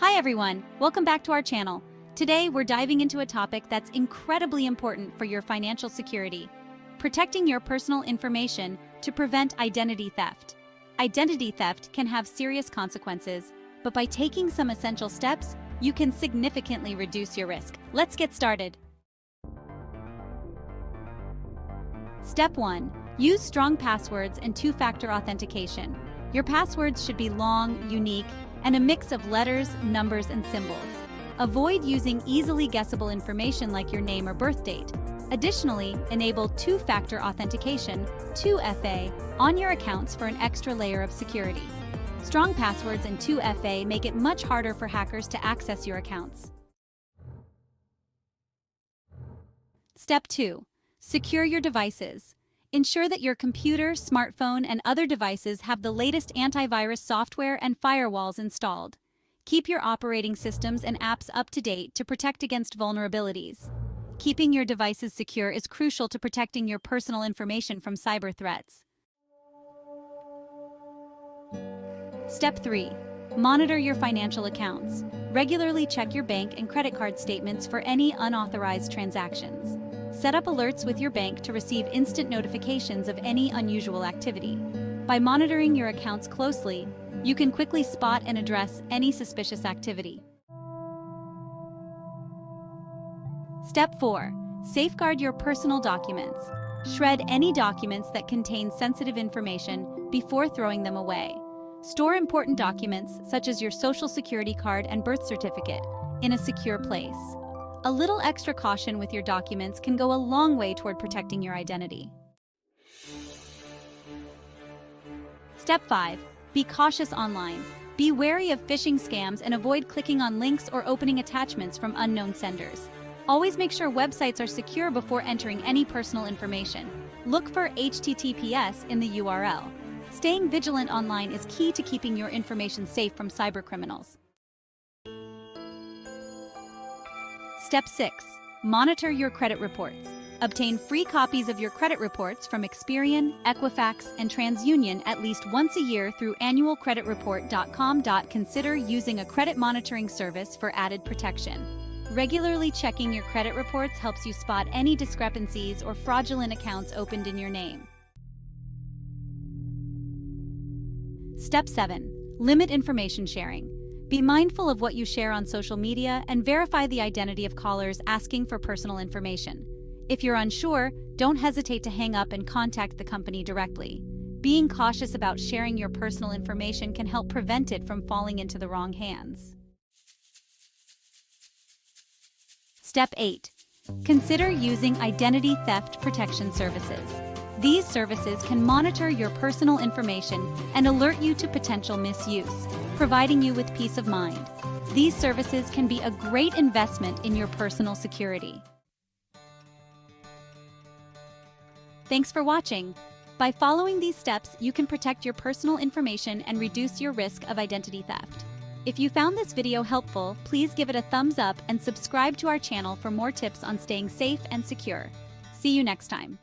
Hi everyone, welcome back to our channel. Today we're diving into a topic that's incredibly important for your financial security: protecting your personal information to prevent identity theft. Identity theft can have serious consequences, but by taking some essential steps, you can significantly reduce your risk. Let's get started. Step 1. Use strong passwords and two-factor authentication. Your passwords should be long, unique, and a mix of letters, numbers, and symbols. Avoid using easily guessable information like your name or birth date. Additionally, enable two-factor authentication, 2FA, on your accounts for an extra layer of security. Strong passwords and 2FA make it much harder for hackers to access your accounts. Step 2. Secure your devices. Ensure that your computer, smartphone, and other devices have the latest antivirus software and firewalls installed. Keep your operating systems and apps up to date to protect against vulnerabilities. Keeping your devices secure is crucial to protecting your personal information from cyber threats. Step 3. Monitor your financial accounts. Regularly check your bank and credit card statements for any unauthorized transactions. Set up alerts with your bank to receive instant notifications of any unusual activity. By monitoring your accounts closely, you can quickly spot and address any suspicious activity. Step 4. Safeguard your personal documents. Shred any documents that contain sensitive information before throwing them away. Store important documents, such as your social security card and birth certificate, in a secure place. A little extra caution with your documents can go a long way toward protecting your identity. Step 5. Be cautious online. Be wary of phishing scams and avoid clicking on links or opening attachments from unknown senders. Always make sure websites are secure before entering any personal information. Look for HTTPS in the URL. Staying vigilant online is key to keeping your information safe from cybercriminals. Step 6. Monitor your credit reports. Obtain free copies of your credit reports from Experian, Equifax, and TransUnion at least once a year through annualcreditreport.com. Consider using a credit monitoring service for added protection. Regularly checking your credit reports helps you spot any discrepancies or fraudulent accounts opened in your name. Step 7. Limit information sharing. Be mindful of what you share on social media and verify the identity of callers asking for personal information. If you're unsure, don't hesitate to hang up and contact the company directly. Being cautious about sharing your personal information can help prevent it from falling into the wrong hands. Step 8. Consider using identity theft protection services. These services can monitor your personal information and alert you to potential misuse, providing you with peace of mind. These services can be a great investment in your personal security. Thanks for watching. By following these steps, you can protect your personal information and reduce your risk of identity theft. If you found this video helpful, please give it a thumbs up and subscribe to our channel for more tips on staying safe and secure. See you next time.